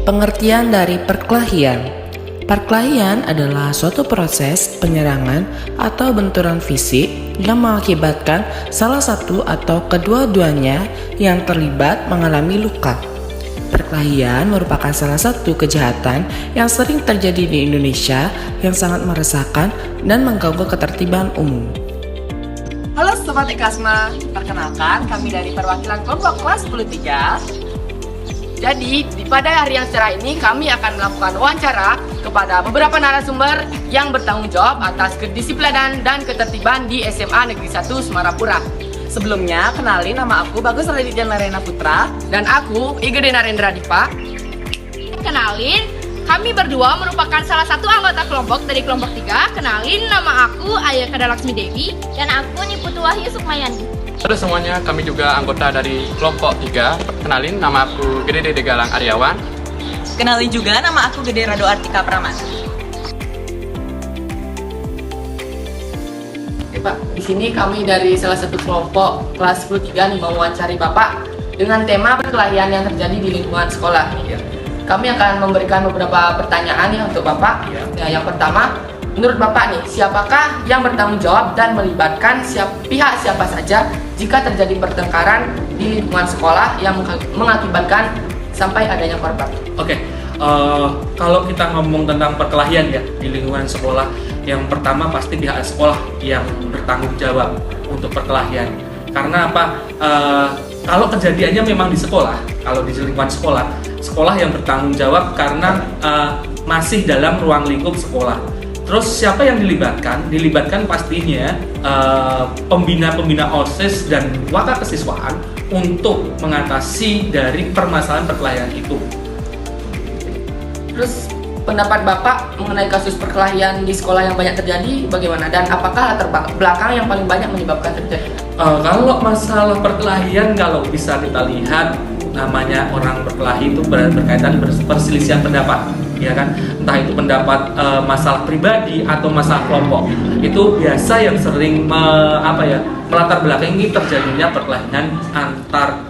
Pengertian dari perkelahian. Perkelahian adalah suatu proses penyerangan atau benturan fisik yang mengakibatkan salah satu atau kedua-duanya yang terlibat mengalami luka. Perkelahian merupakan salah satu kejahatan yang sering terjadi di Indonesia yang sangat meresahkan dan mengganggu ketertiban umum. Halo Sobat Ikasma, perkenalkan kami dari perwakilan kelompok kelas 10-3. Jadi, pada hari yang cerah ini kami akan melakukan wawancara kepada beberapa narasumber yang bertanggung jawab atas kedisiplinan dan ketertiban di SMA Negeri 1 Semarapura. Sebelumnya, kenalin nama aku Bagus Raditya Narendra Putra dan aku Igede Narendra Dipa. Kenalin, kami berdua merupakan salah satu anggota kelompok dari kelompok 3. Kenalin, nama aku Ayakada Laksmi Dewi dan aku Niputu Wahyu Sukmayani. Halo semuanya, kami juga anggota dari kelompok 3. Kenalin, nama aku Gede Dede Galang Aryawan. Kenalin juga, nama aku Gede Rado Artika Pramana. Oke Pak, di sini kami dari salah satu kelompok kelas 10-3 nih mau wawancari Bapak dengan tema perkelahian yang terjadi di lingkungan sekolah. Kami akan memberikan beberapa pertanyaan ya untuk Bapak. Yang pertama, menurut Bapak nih, siapakah yang bertanggung jawab dan melibatkan pihak siapa saja jika terjadi pertengkaran di lingkungan sekolah yang mengakibatkan sampai adanya korban? Oke, kalau kita ngomong tentang perkelahian ya di lingkungan sekolah, yang pertama pasti pihak sekolah yang bertanggung jawab untuk perkelahian. Karena apa? Kalau kejadiannya memang di sekolah, kalau di lingkungan sekolah, sekolah yang bertanggung jawab karena masih dalam ruang lingkup sekolah. Terus siapa yang dilibatkan? Dilibatkan pastinya pembina-pembina OSIS dan wakil kesiswaan untuk mengatasi dari permasalahan perkelahian itu. Terus pendapat Bapak mengenai kasus perkelahian di sekolah yang banyak terjadi bagaimana? Dan apakah latar belakang yang paling banyak menyebabkan terjadi? Kalau masalah perkelahian, kalau bisa kita lihat, namanya orang berkelahi itu berkaitan perselisihan pendapat, ya kan? Entah itu pendapat masalah pribadi atau masalah kelompok. Itu biasa yang sering melatar belakangi terjadinya perkelahian antar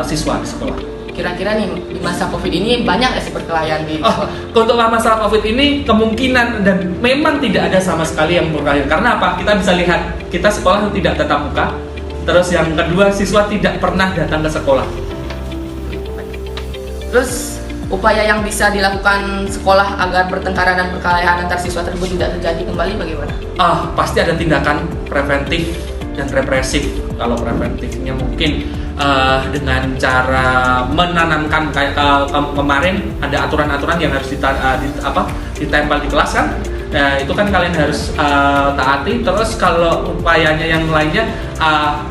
siswa di sekolah. Kira-kira nih di masa COVID ini banyak nggak sih perkelahian di sekolah? Untuk masalah COVID ini kemungkinan dan memang tidak ada sama sekali yang perkelahian. Karena apa? Kita bisa lihat kita sekolah tidak tatap muka. Terus yang kedua, siswa tidak pernah datang ke sekolah. Terus upaya yang bisa dilakukan sekolah agar pertengkaran dan perkelahian antar siswa tersebut tidak terjadi kembali bagaimana? Pasti ada tindakan preventif dan represif. Kalau preventifnya mungkin dengan cara menanamkan kayak kemarin ada aturan-aturan yang harus ditempel di kelas kan. Itu kan kalian harus taati. Terus kalau upayanya yang lainnya,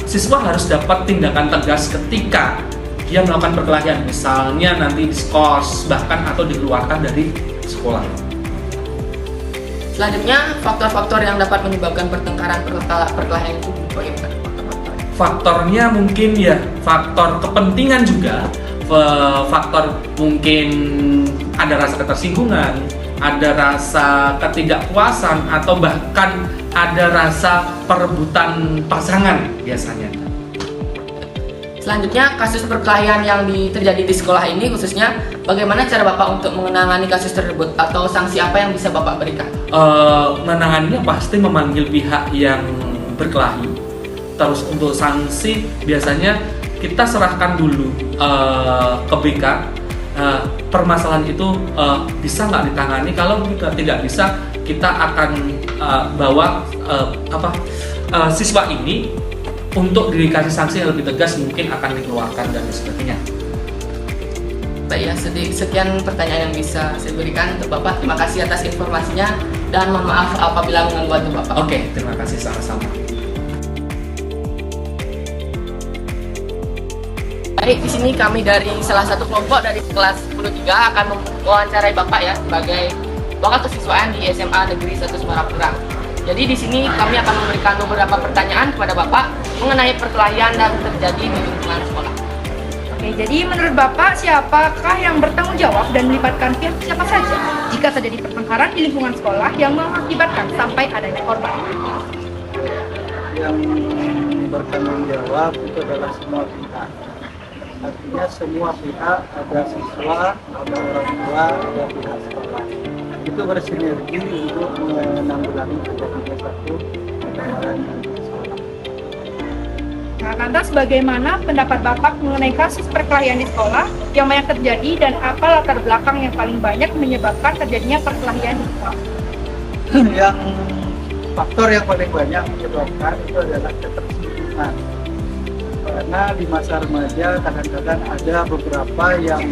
siswa harus dapat tindakan tegas ketika dia melakukan perkelahian, misalnya nanti diskors bahkan atau dikeluarkan dari sekolah. Selanjutnya, faktor-faktor yang dapat menyebabkan perkelahian itu bagaimana? Faktornya mungkin ya faktor kepentingan juga, faktor mungkin ada rasa ketersinggungan, ada rasa ketidakpuasan, atau bahkan ada rasa perebutan pasangan biasanya. Selanjutnya, kasus perkelahian yang terjadi di sekolah ini khususnya, bagaimana cara Bapak untuk menangani kasus tersebut atau sanksi apa yang bisa Bapak berikan? Menanganinya pasti memanggil pihak yang berkelahi. Terus untuk sanksi biasanya kita serahkan dulu ke BK. Permasalahan itu bisa nggak ditangani. Kalau tidak bisa, kita akan bawa siswa ini untuk dikasih sanksi yang lebih tegas, mungkin akan dikeluarkan dan sebagainya. Baik ya, sekian pertanyaan yang bisa saya berikan untuk Bapak. Terima kasih atas informasinya dan mohon maaf apabila mengganggu untuk Bapak. Oke, terima kasih sama-sama. Baik, di sini kami dari salah satu kelompok dari kelas 10-3 akan mewawancarai Bapak ya sebagai wakil kesiswaan di SMA Negeri 1 Semarapura. Jadi di sini kami akan memberikan beberapa pertanyaan kepada Bapak mengenai perkelahian yang terjadi di lingkungan sekolah. Oke, jadi menurut Bapak siapakah yang bertanggung jawab dan melibatkan pihak siapa saja jika terjadi pertengkaran di lingkungan sekolah yang mengakibatkan sampai adanya korban? Yang bertanggung jawab itu adalah semua pihak. artinya semua pihak, ada siswa, ada orang tua, ada pihak sekolah. Itu bersinergi untuk menanggulangi terjadinya satu perkelahian di sekolah. Nah, lantas bagaimana pendapat Bapak mengenai kasus perkelahian di sekolah yang banyak terjadi dan apa latar belakang yang paling banyak menyebabkan terjadinya perkelahian di sekolah? Yang faktor yang paling banyak menyebabkan itu adalah ketersinggungan. Karena di masa remaja kadang-kadang ada beberapa yang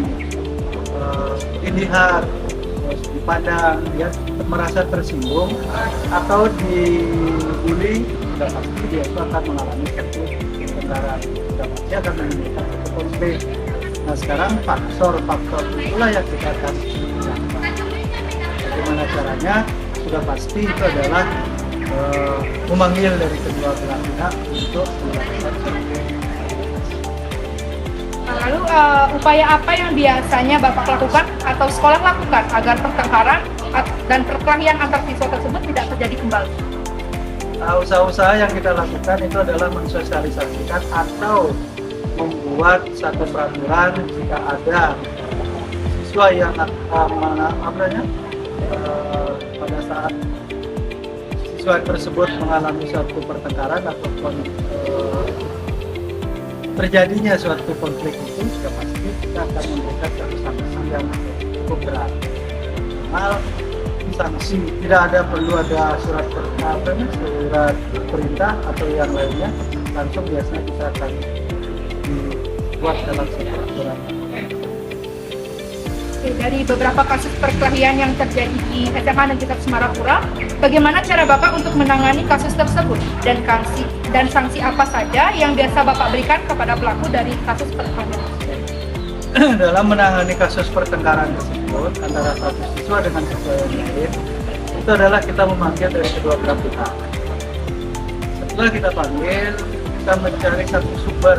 dilihat, dipandang, ya, merasa tersinggung atau dibully, sudah pasti dia itu akan mengalami satu pertengkaran, sudah pasti akan menimbulkan satu konflik. Nah sekarang faktor itulah yang kita akan gunakan. Bagaimana caranya? Sudah pasti itu adalah memanggil dari kedua belah pihak untuk melakukan Lalu upaya apa yang biasanya Bapak lakukan atau sekolah lakukan agar pertengkaran dan perkelahian antar siswa tersebut tidak terjadi kembali? Usaha-usaha yang kita lakukan itu adalah mensosialisasikan atau membuat satu peraturan jika ada siswa yang pada saat siswa tersebut mengalami suatu pertengkaran ataupun terjadinya suatu konflik itu, sudah pasti kita akan memberikan satu sanksi yang cukup berat. Hal sanksi tidak ada perlu ada surat perintah atau yang lainnya, langsung biasanya kita akan dibuat dalam satu aturan. Dari beberapa kasus perkelahian yang terjadi di SMA dan Negeri Semarapura, bagaimana cara Bapak untuk menangani kasus tersebut dan sanksi apa saja yang biasa Bapak berikan kepada pelaku dari kasus perkelahian? Dalam menangani kasus pertengkaran tersebut antara satu siswa dengan siswa yang lain, itu adalah kita memanggil dari kedua belah pihak. Setelah kita panggil, kita mencari satu sumber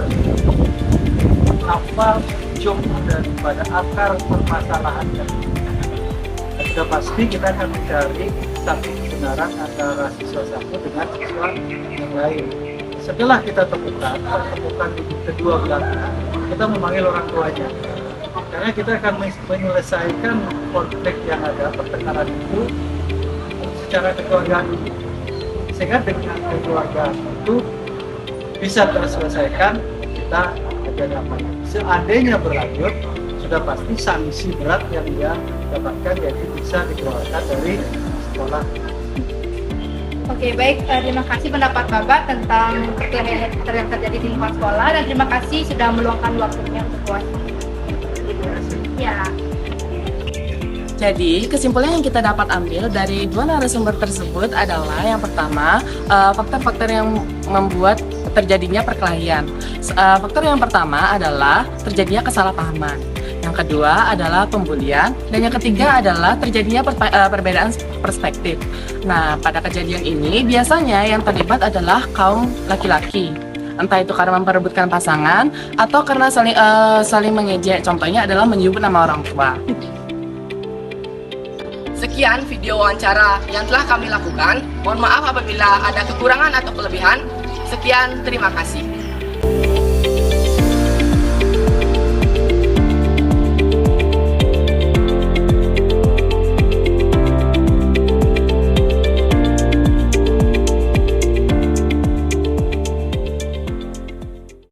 apa ujung daripada akar permasalahannya. Dan sudah pasti kita akan mencari satu kebenaran antara siswa satu dengan siswa yang lain. Setelah kita temukan di kedua belah pihak, kita memanggil orang tuanya. Karena kita akan menyelesaikan konflik yang ada, pertengkaran itu secara kekeluargaan dulu. Sehingga dengan kekeluargaan itu bisa terselesaikan, kita akan dapat. Seandainya berlanjut, sudah pasti sanksi berat yang dia dapatkan, yaitu bisa dikeluarkan dari sekolah. Oke, baik. Terima kasih pendapat Bapak tentang perkelahian yang terjadi di lingkungan sekolah, dan terima kasih sudah meluangkan waktunya untuk puas. Ya. Jadi, kesimpulan yang kita dapat ambil dari dua narasumber tersebut adalah yang pertama, faktor-faktor yang membuat terjadinya perkelahian. Faktor yang pertama adalah terjadinya kesalahpahaman. Yang kedua adalah pembulian, dan yang ketiga adalah terjadinya perbedaan perspektif. Nah, pada kejadian ini biasanya yang terlibat adalah kaum laki-laki. Entah itu karena memperebutkan pasangan atau karena saling mengejek. Contohnya adalah menyebut nama orang tua. Sekian video wawancara yang telah kami lakukan. Mohon maaf apabila ada kekurangan atau kelebihan. Sekian, terima kasih.